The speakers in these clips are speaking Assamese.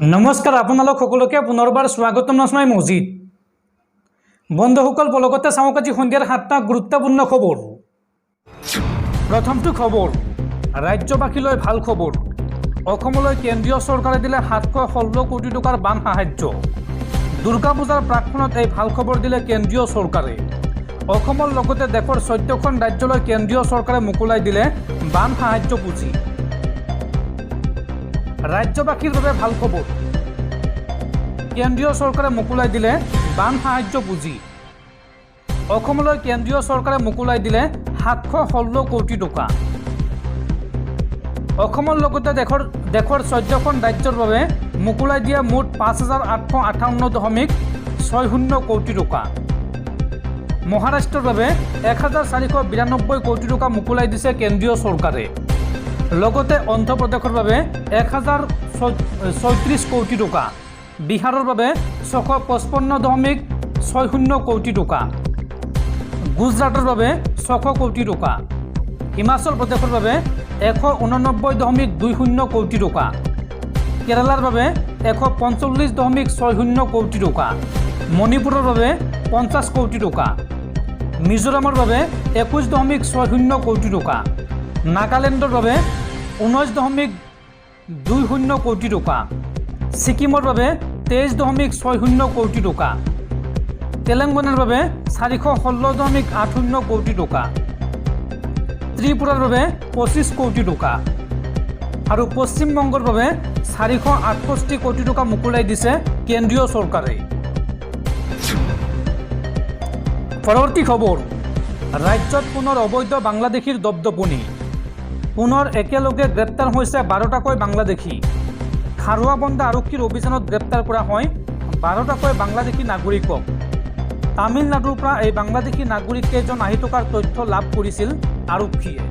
নমস্কাৰ আপোনালোক সকলোকে পুনৰবাৰ স্বাগতম জনাই মজিদ বন্ধুসকল পলকতে চাওক আজি সন্ধিয়াৰ 7টা গুৰুত্বপূৰ্ণ খবৰ। প্ৰথমটো খবৰ, ৰাজ্যবাসীলৈ ভাল খবৰ। অসমলৈ কেন্দ্ৰীয় চৰকাৰে দিলে 716 কোটি টকাৰ বান সাহায্য। দুৰ্গা পূজাৰ প্ৰাকক্ষণত এই ভাল খবৰ দিলে কেন্দ্ৰীয় চৰকাৰে। অসমৰ লগতে দেশৰ 14খন ৰাজ্যলৈ কেন্দ্ৰীয় চৰকাৰে মোকলাই দিলে বান সাহায্য পুঁজি। ৰাজ্যবাসীৰ বাবে ভাল খবৰ, কেন্দ্ৰীয় চৰকাৰে মোকলাই দিলে বান সাহায্য পুঁজি। অসমলৈ কেন্দ্ৰীয় চৰকাৰে মোকলাই দিলে 716 কোটি টকা। অসমৰ লগতে দেশৰ 14খন ৰাজ্যৰ বাবে মোকলাই দিয়া মুঠ 5858.60 কোটি টকা। মহাৰাষ্ট্ৰৰ বাবে 1492 কোটি টকা মোকলাই দিছে কেন্দ্ৰীয় চৰকাৰে। লগতে অন্ধ্ৰপ্ৰদেশৰ বাবে 1036 কোটি টকা, বিহাৰৰ বাবে 655.60 কোটি টকা, গুজৰাটৰ বাবে 600 কোটি টকা, হিমাচল প্ৰদেশৰ বাবে 189.20 কোটি টকা, কেৰালাৰ বাবে 145.60 কোটি টকা, মণিপুৰৰ বাবে 50 কোটি টকা, মিজোৰামৰ বাবে 21.60 কোটি টকা, নাগালেণ্ডৰ বাবে 19.20 কোটি টকা, ছিকিমৰ বাবে 23.60 কোটি টকা, তেলেংগানাৰ বাবে 416.80 কোটি টকা, ত্ৰিপুৰাৰ বাবে 25 কোটি টকা আৰু পশ্চিমবংগৰ বাবে 468 কোটি টকা মোকলাই দিছে কেন্দ্ৰীয় চৰকাৰে। পৰৱৰ্তী খবৰ, ৰাজ্যত পুনৰ অবৈধ বাংলাদেশীৰ দপদপনি। পুনৰ একেলগে গ্ৰেপ্তাৰ হৈছে 12টাকৈ বাংলাদেশী। খাৰুৱাবন্দা আৰক্ষীৰ অভিযানত গ্ৰেপ্তাৰ কৰা হয় 12টাকৈ বাংলাদেশী নাগৰিকক। তামিলনাডুৰ পৰা এই বাংলাদেশী নাগৰিককেইজন আহি থকাৰ তথ্য লাভ কৰিছিল আৰক্ষীয়ে।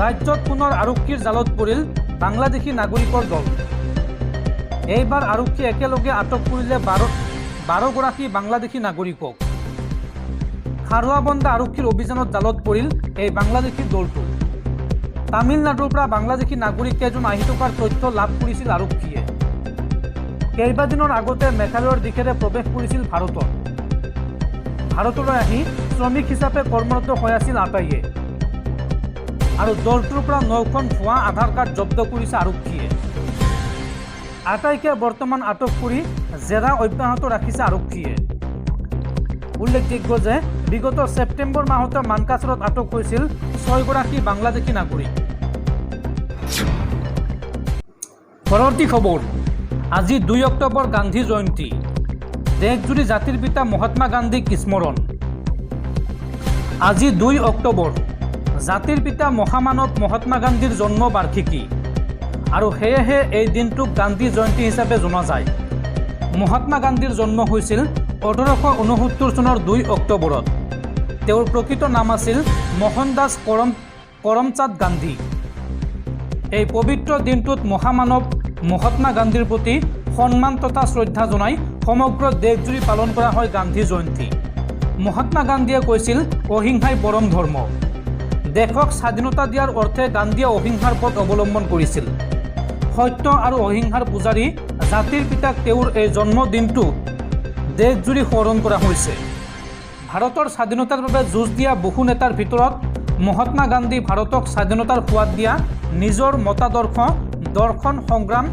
ৰাজ্যত পুনৰ আৰক্ষীৰ জালত পৰিল বাংলাদেশী নাগৰিকৰ দল। এইবাৰ আৰক্ষীয়ে একেলগে আটক কৰিলে 12গৰাকী বাংলাদেশী নাগৰিকক। খাৰুৱাবন্দা আৰক্ষীৰ অভিযানত জালত পৰিল এই বাংলাদেশী দলটো। তামিলনাডুৰ পৰা বাংলাদেশী নাগৰিককেইজন আহি থকাৰ তথ্য লাভ কৰিছিল আৰক্ষীয়ে। কেইবাদিনৰ আগতে মেঘালয়ৰ দিশেৰে প্ৰৱেশ কৰিছিল ভাৰতত। ভাৰতলৈ আহি শ্ৰমিক হিচাপে কৰ্মৰত হৈ আছিল আটাইয়ে। আৰু দলটোৰ পৰা 9খন ভুৱা আধাৰ কাৰ্ড জব্দ কৰিছে আৰক্ষীয়ে। আটাইকে বৰ্তমান আটক কৰি জেৰা অব্যাহত ৰাখিছে আৰক্ষীয়ে। উল্লেখযোগ্য যে বিগত ছেপ্টেম্বৰ মাহতে মানকাছাৰত আটক হৈছিল 6গৰাকী বাংলাদেশী নাগৰিক। পৰৱৰ্তী খবৰ, আজি 2 অক্টোবৰ গান্ধী জয়ন্তী। দেশজুৰি জাতিৰ পিতা মহাত্মা গান্ধীক স্মৰণ। আজি 2 অক্টোবৰ জাতিৰ পিতা মহামানৱ মহাত্মা গান্ধীৰ জন্ম বাৰ্ষিকী আৰু সেয়েহে এই দিনটোক গান্ধী জয়ন্তী হিচাপে জনা যায়। মহাত্মা গান্ধীৰ জন্ম হৈছিল 1869 চনৰ 2 অক্টোবৰত। তেওঁৰ প্ৰকৃত নাম আছিল মোহনদাস কৰমচাঁদ গান্ধী। এই পবিত্ৰ দিনটোত মহামানৱ মহাত্মা গান্ধীৰ প্ৰতি সন্মান তথা শ্ৰদ্ধা জনাই সমগ্ৰ দেশজুৰি পালন কৰা হয় গান্ধী জয়ন্তী। মহাত্মা গান্ধীয়ে কৈছিল অহিংসাই পৰম ধৰ্ম। দেশক স্বাধীনতা দিয়াৰ অৰ্থে গান্ধীয়ে অহিংসাৰ পথ অৱলম্বন কৰিছিল। সত্য আৰু অহিংসাৰ পূজাৰী জাতিৰ পিতাক তেওঁৰ এই জন্মদিনটো দেশজুৰি সোঁৱৰণ কৰা হৈছে। ভাৰতৰ স্বাধীনতাৰ বাবে যুঁজ দিয়া বহু নেতাৰ ভিতৰত মহাত্মা গান্ধী ভাৰতক স্বাধীনতাৰ সোৱাদ দিয়া নিজৰ মতাদৰ্শ দৰ্শন সংগ্ৰাম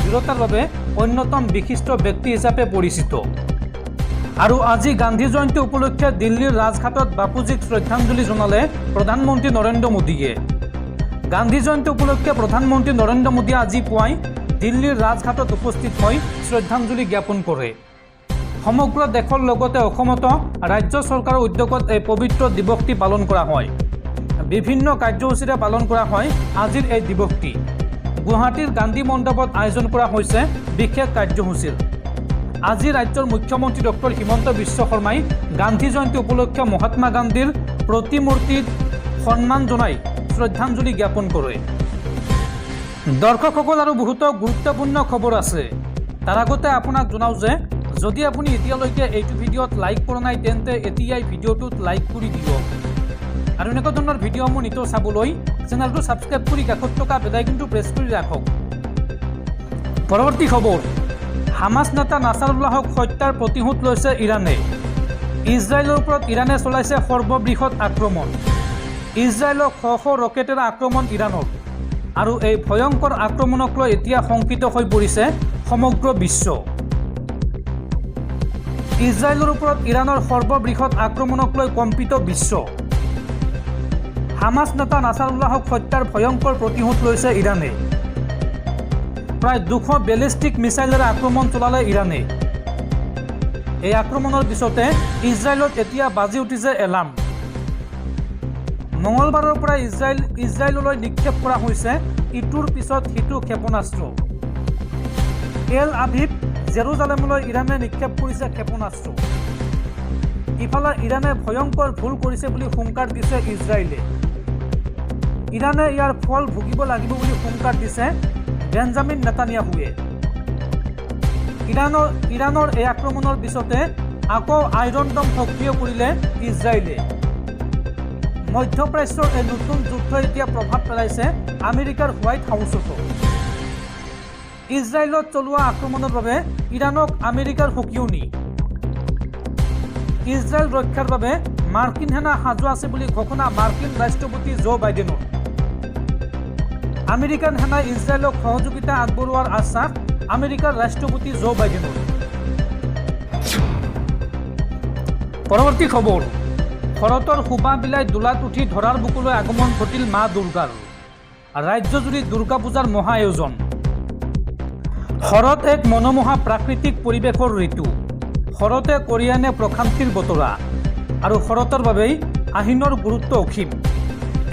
দৃঢ়তাৰ বাবে অন্যতম বিশিষ্ট ব্যক্তি হিচাপে পৰিচিত। আৰু আজি গান্ধী জয়ন্তী উপলক্ষে দিল্লীৰ ৰাজঘাটত বাপুজীক শ্ৰদ্ধাঞ্জলি জনালে প্ৰধানমন্ত্ৰী নৰেন্দ্ৰ মোদীয়ে। গান্ধী জয়ন্তী উপলক্ষে প্ৰধানমন্ত্ৰী নৰেন্দ্ৰ মোদীয়ে আজি পুৱাই দিল্লীৰ ৰাজঘাটত উপস্থিত হৈ শ্ৰদ্ধাঞ্জলি জ্ঞাপন কৰে। সমগ্ৰ দেশৰ লগতে অসমতো ৰাজ্য চৰকাৰৰ উদ্যোগত এই পবিত্ৰ দিৱসটি পালন কৰা হয়। বিভিন্ন কাৰ্যসূচীৰে পালন কৰা হয় আজিৰ এই দিৱসটি। গুৱাহাটীৰ গান্ধী মণ্ডপত আয়োজন কৰা হৈছে বিশেষ কাৰ্যসূচীৰ। আজি ৰাজ্যৰ মুখ্যমন্ত্ৰী ডক্টৰ হিমন্ত বিশ্ব শৰ্মাই গান্ধী জয়ন্তী উপলক্ষে মহাত্মা গান্ধীৰ প্ৰতিমূৰ্তিত সন্মান জনাই শ্ৰদ্ধাঞ্জলি জ্ঞাপন কৰে। দৰ্শকসকল আৰু বহুতো গুৰুত্বপূৰ্ণ খবৰ আছে। তাৰ আগতে আপোনাক জনাওঁ যে যদি আপুনি এতিয়ালৈকে এইটো ভিডিঅ'ত লাইক কৰা নাই তেন্তে এতিয়াই ভিডিঅ'টোত লাইক কৰি দিয়ক। আৰু এনেকুৱা ধৰণৰ ভিডিঅ'সমূহ নিতৌ চাবলৈ চেনেলটো ছাবস্ক্ৰাইব কৰি কাষত থকা বেল আইকনটো প্ৰেছ কৰি ৰাখক। পৰৱৰ্তী খবৰ, হামাছ নেতা নাছাৰুল্লাহক হত্যাৰ প্ৰতিশোধ লৈছে ইৰাণে। ইজৰাইলৰ ওপৰত ইৰাণে চলাইছে সৰ্ববৃহৎ আক্ৰমণ। ইজৰাইলক শ ৰকেটেৰে আক্ৰমণ ইৰাণৰ, আৰু এই ভয়ংকৰ আক্ৰমণক লৈ এতিয়া শংকিত হৈ পৰিছে সমগ্ৰ বিশ্ব। ইজৰাইলৰ ওপৰত ইৰাণৰ সৰ্ববৃহৎ আক্ৰমণক লৈ কম্পিত বিশ্ব। হামাছ নেতা নাছাৰুল্লাহক হত্যাৰ ভয়ংকৰ প্ৰতিশোধ লৈছে ইৰাণে। প্ৰায় 200 বেলিষ্টিক মিছাইলেৰে আক্ৰমণ চলালে ইৰাণে। এই আক্ৰমণৰ পিছতে ইজৰাইলত এতিয়া বাজি উঠিছে এলাৰ্ম। মঙলবাৰৰ পৰা ইজৰাইললৈ নিক্ষেপ কৰা হৈছে ইটোৰ পিছত সিটো ক্ষেপণাস্ত্ৰ। তেল আভিভ, জেৰুজালেমলৈ ইৰাণে নিক্ষেপ কৰিছে ক্ষেপণাস্ত্ৰ। ইফালে ইৰাণে ভয়ংকৰ ভুল কৰিছে বুলি হুংকাৰ দিছে ইজৰাইলে। ইৰাণে ইয়াৰ ফল ভুগিব লাগিব বুলি হুংকাৰ দিছে বেঞ্জামিন নেতানিয়াহুৱে। ইৰাণৰ এই আক্ৰমণৰ পিছতে আকৌ আইৰণ ডম সক্ৰিয় কৰিলে ইজৰাইলে। মধ্যপ্ৰাচ্যৰ এই নতুন যুদ্ধই এতিয়া প্ৰভাৱ পেলাইছে আমেৰিকাৰ হোৱাইট হাউচতো। ইজৰাইলত চলোৱা আক্ৰমণৰ বাবে ইৰাণক আমেৰিকাৰ সকিয়নি। ইজৰাইল ৰক্ষাৰ বাবে মাৰ্কিন সেনা সাজু আছে বুলি ঘোষণা মাৰ্কিন ৰাষ্ট্ৰপতি জো বাইডেনৰ। আমেৰিকান সেনাই ইজৰাইলক সহযোগিতা আগবঢ়োৱাৰ আশ্বাস আমেৰিকাৰ ৰাষ্ট্ৰপতি জো বাইডেনৰ। পৰৱৰ্তী খবৰ, শৰতৰ শোভা বিলাই দোলাত উঠি ধৰাৰ বুকুলৈ আগমন ঘটিল মা দুৰ্গাৰ। ৰাজ্যজুৰি দুৰ্গা পূজাৰ মহা আয়োজন। শৰৎ এক মনোমোহা প্ৰাকৃতিক পৰিৱেশৰ ঋতু। শৰতে কঢ়িয়াই আনে প্ৰশান্তিৰ বতৰা, আৰু শৰতৰ বাবেই আহিনৰ গুৰুত্ব অসীম।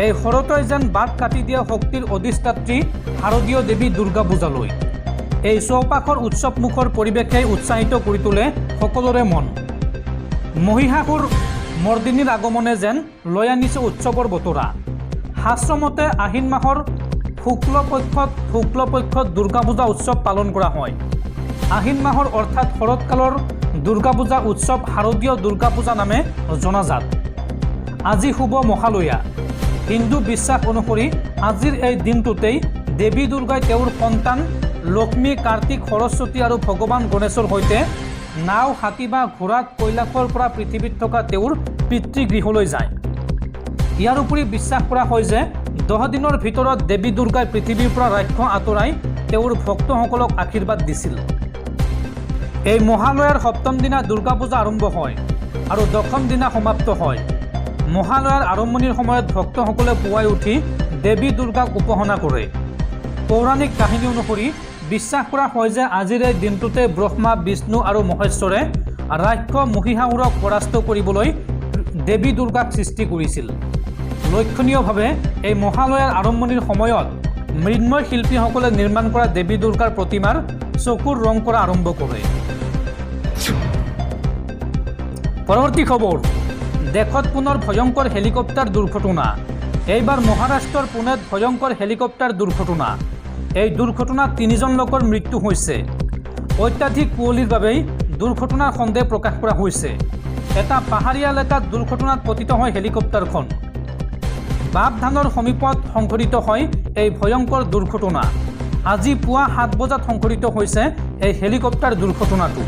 এই শৰতই যেন বাট কাটি দিয়া শক্তিৰ অধিষ্ঠাত্ৰী শাৰদীয় দেৱী দুৰ্গা পূজালৈ। এই চৌপাশৰ উৎসৱমুখৰ পৰিৱেশে উৎসাহিত কৰি তোলে সকলোৰে মন। মহিষাসুৰ মৰ্দিনীৰ আগমনে যেন লৈ আনিছে উৎসৱৰ বতৰা। শাস্ত্ৰমতে আহিন মাহৰ শুক্লপক্ষত দুৰ্গা পূজা উৎসৱ পালন কৰা হয়। আহিন মাহৰ অৰ্থাৎ শৰৎকালৰ দুৰ্গা পূজা উৎসৱ শাৰদীয় দুৰ্গা পূজা নামে জনাজাত। আজি শুভ মহালয়া। হিন্দু বিশ্বাস অনুসৰি আজিৰ এই দিনটোতেই দেৱী দুৰ্গাই তেওঁৰ সন্তান লক্ষ্মী, কাৰ্তিক, সৰস্বতী আৰু ভগৱান গণেশৰ সৈতে নাও, হাতী বা ঘোঁৰাত কৈলাশৰ পৰা পৃথিৱীত থকা তেওঁৰ পিতৃগৃহলৈ যায়। ইয়াৰ উপৰি বিশ্বাস কৰা হয় যে 10 দিনৰ ভিতৰত দেৱী দুৰ্গাই পৃথিৱীৰ পৰা ৰাক্ষস আঁতৰাই তেওঁৰ ভক্তসকলক আশীৰ্বাদ দিছিল। এই মহালয়াৰ 7ম দিনা দুৰ্গা পূজা আৰম্ভ হয় আৰু 10ম দিনা সমাপ্ত হয়। মহালয়াৰ আৰম্ভণিৰ সময়ত ভক্তসকলে পুৱাই উঠি দেৱী দুৰ্গাক উপাসনা কৰে। পৌৰাণিক কাহিনী অনুসৰি বিশ্বাস কৰা হয় যে আজিৰ এই দিনটোতে ব্ৰহ্মা, বিষ্ণু আৰু মহেশ্বৰে ৰাক্ষস মহিষাসুৰক পৰাস্ত কৰিবলৈ দেৱী দুৰ্গাক সৃষ্টি কৰিছিল। লক্ষণীয়ভাৱে এই মহালয়াৰ আৰম্ভণিৰ সময়ত মৃন্ময় শিল্পীসকলে নিৰ্মাণ কৰা দেৱী দুৰ্গাৰ প্ৰতিমাৰ চকুৰ ৰং কৰা আৰম্ভ কৰে। পৰৱৰ্তী খবৰ, দেশত পুনৰ ভয়ংকৰ হেলিকপ্টাৰ দুৰ্ঘটনা। এইবাৰ মহাৰাষ্ট্ৰৰ পুনেত ভয়ংকৰ হেলিকপ্টাৰ দুৰ্ঘটনা। এই দুৰ্ঘটনাত 3জন লোকৰ মৃত্যু হৈছে। অত্যাধিক কুঁৱলীৰ বাবেই দুৰ্ঘটনাৰ সন্দেহ প্ৰকাশ কৰা হৈছে। এটা পাহাৰীয়া এলেকাত দুৰ্ঘটনাত পতিত হয় হেলিকপ্টাৰখন। বাপধানৰ সমীপত সংঘটিত হয় এই ভয়ংকৰ দুৰ্ঘটনা। আজি পুৱা 7 বজাত সংঘটিত হৈছে এই হেলিকপ্টাৰ দুৰ্ঘটনাটো।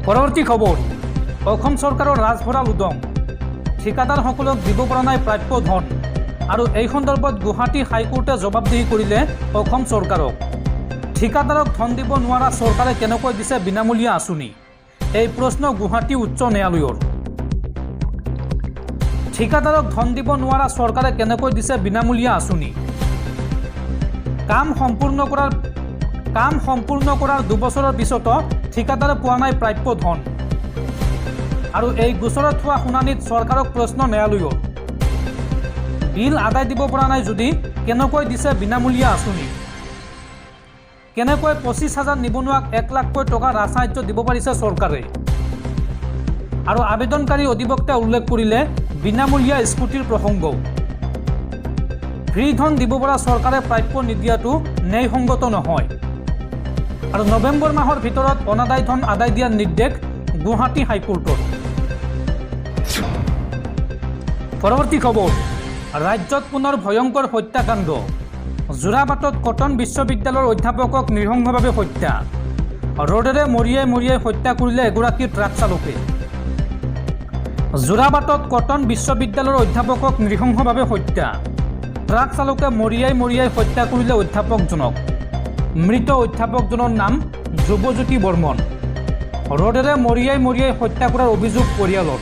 পৰৱৰ্তী খবৰ, অসম চৰকাৰৰ ৰাজভঁৰাল উদং। ঠিকাদাৰসকলক দিব পৰা নাই প্ৰাপ্য ধন, আৰু এই সন্দৰ্ভত গুৱাহাটী হাইকোৰ্টে জবাবদিহি কৰিলে অসম চৰকাৰক। ঠিকাদাৰক ধন দিব নোৱাৰা চৰকাৰে কেনেকৈ দিছে বিনামূলীয়া আঁচনি? এই প্ৰশ্ন গুৱাহাটী উচ্চ ন্যায়ালয়ৰ। ঠিকাদাৰক ধন দিব নোৱাৰা চৰকাৰে কেনেকৈ দিছে বিনামূলীয়া আঁচনি? কাম সম্পূৰ্ণ কৰাৰ 2 বছৰৰ পিছতো ঠিকাদাৰে পোৱা নাই প্ৰাপ্য ধন, আৰু এই গোচৰত হোৱা শুনানিত চৰকাৰক প্ৰশ্ন ন্যায়ালয়ৰ। বিল আদায় দিব পৰা নাই যদি কেনেকৈ দিছে বিনামূলীয়া আঁচনি? কেনেকৈ 25,000 নিবনুৱাক 1 লাখকৈ টকা ৰাজসাহায্য দিব পাৰিছে চৰকাৰে? আৰু আবেদনকাৰী অধিবক্তাই উল্লেখ কৰিলে বিনামূলীয়া স্কুটিৰ প্ৰসংগও। ফ্ৰী ধন দিব পৰা চৰকাৰে প্ৰাপ্য নিদিয়াটো ন্যায়সংগত নহয়। আৰু নৱেম্বৰ মাহৰ ভিতৰত অনাদায় ধন আদায় দিয়াৰ নিৰ্দেশ গুৱাহাটী হাইকোৰ্টৰ। পৰৱৰ্তী খবৰ, ৰাজ্যত পুনৰ ভয়ংকৰ হত্যাকাণ্ড। যোৰাবাটত কটন বিশ্ববিদ্যালয়ৰ অধ্যাপকক নৃশংসভাৱে হত্যা। ৰডেৰে মৰিয়াই মৰিয়াই হত্যা কৰিলে এগৰাকী ট্ৰাক চালকে। যোৰাবাটত কটন বিশ্ববিদ্যালয়ৰ অধ্যাপকক নৃশংসভাৱে হত্যা। ট্ৰাক চালকে মৰিয়াই মৰিয়াই হত্যা কৰিলে অধ্যাপকজনক। মৃত অধ্যাপকজনৰ নাম ধ্ৰুৱজ্যোতি বৰ্মন। ৰডেৰে মৰিয়াই মৰিয়াই হত্যা কৰাৰ অভিযোগ পৰিয়ালৰ।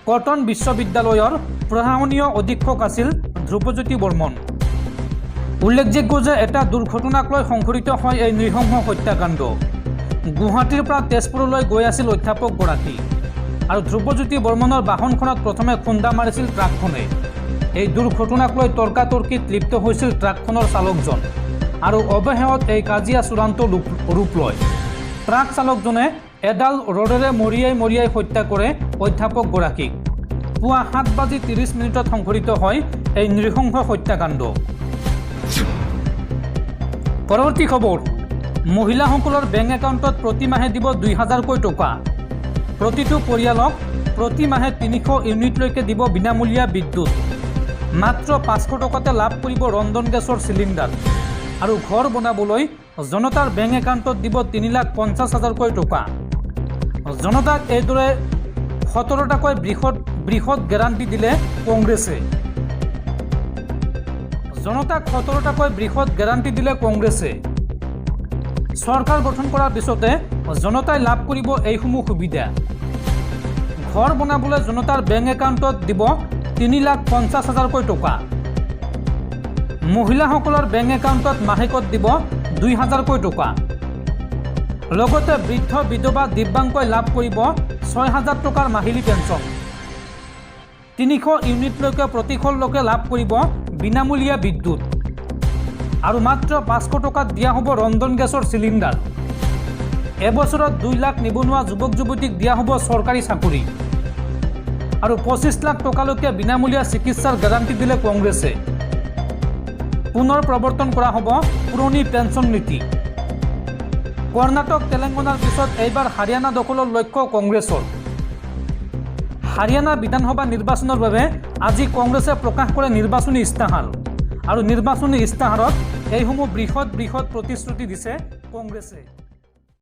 কটন বিশ্ববিদ্যালয়ৰ প্ৰশাসনীয় অধীক্ষক আছিল ধ্ৰুৱজ্যোতি বৰ্মন। উল্লেখযোগ্য যে এটা দুৰ্ঘটনাক লৈ সংঘটিত হয় এই নৃশংস হত্যাকাণ্ড। গুৱাহাটীৰ পৰা তেজপুৰলৈ গৈ আছিল অধ্যাপকগৰাকী আৰু ধ্ৰুৱজ্যোতি বৰ্মনৰ বাহনখনত প্ৰথমে খুন্দা মাৰিছিল ট্ৰাকখনে। এই দুৰ্ঘটনাক লৈ তৰ্কাতৰ্কিত লিপ্ত হৈছিল ট্ৰাকখনৰ চালকজন আৰু অৱশেষত এই কাজিয়া চূড়ান্ত ৰূপ লয়। ট্ৰাক চালকজনে এডাল ৰডেৰে মৰিয়াই মৰিয়াই হত্যা কৰে অধ্যাপকগৰাকীক। পুৱা 7:30 সংঘটিত হয় এই নৃশংস হত্যাকাণ্ড। পৰৱৰ্তী খবৰ, মহিলাসকলৰ বেংক একাউণ্টত প্ৰতি মাহে দিব 2000কৈ টকা। প্ৰতিটো পৰিয়ালক প্ৰতি মাহে 300 ইউনিটলৈকে দিব বিনামূলীয়া বিদ্যুৎ। মাত্ৰ 500 টকাতে লাভ কৰিব ৰন্ধন গেছৰ চিলিণ্ডাৰ আৰু ঘৰ বনাবলৈ জনতাৰ বেংক একাউণ্টত দিব 3,50,000কৈ টকা। জনতাক এইদৰে 17টাকৈ বৃহৎ গেৰাণ্টি দিলে কংগ্ৰেছে। জনতাক 17টাকৈ বৃহৎ গেৰাণ্টি দিলে কংগ্ৰেছে। চৰকাৰ গঠন কৰাৰ পিছতে জনতাই লাভ কৰিব এইসমূহ সুবিধা। ঘৰ বনাবলৈ জনতাৰ বেংক একাউণ্টত দিব 3,50,000কৈ টকা। মহিলাসকলৰ বেংক একাউণ্টত মাহেকত দিব 2,000কৈ টকা। লগতে বৃদ্ধ বিধৱা দিব্যাংগই লাভ কৰিব 6,000 টকাৰ মাহিলী পেঞ্চন। 300 ইউনিটলৈকে প্ৰতিখন লোকে লাভ কৰিব বিনামূলীয়া বিদ্যুৎ আৰু মাত্ৰ 500 টকাত দিয়া হ'ব ৰন্ধন গেছৰ চিলিণ্ডাৰ। এবছৰত 2 লাখ নিবনুৱা যুৱক যুৱতীক দিয়া হ'ব চৰকাৰী চাকৰি আৰু 25 লাখ টকালৈকে বিনামূলীয়া চিকিৎসাৰ গেৰাণ্টি দিলে কংগ্ৰেছে। পুনৰ প্ৰৱৰ্তন কৰা হ'ব পুৰণি পেঞ্চন নীতি। কৰ্ণাটক তেলেংগানাৰ পিছত এইবাৰ হাৰিয়ানা দখলৰ লক্ষ্য কংগ্ৰেছৰ। হাৰিয়ানা বিধানসভা নিৰ্বাচনৰ বাবে আজি কংগ্ৰেছে প্ৰকাশ কৰে নিৰ্বাচনী ইস্তাহাৰ আৰু নিৰ্বাচনী ইস্তাহাৰত এইসমূহ বৃহৎ প্ৰতিশ্ৰুতি দিছে কংগ্ৰেছে।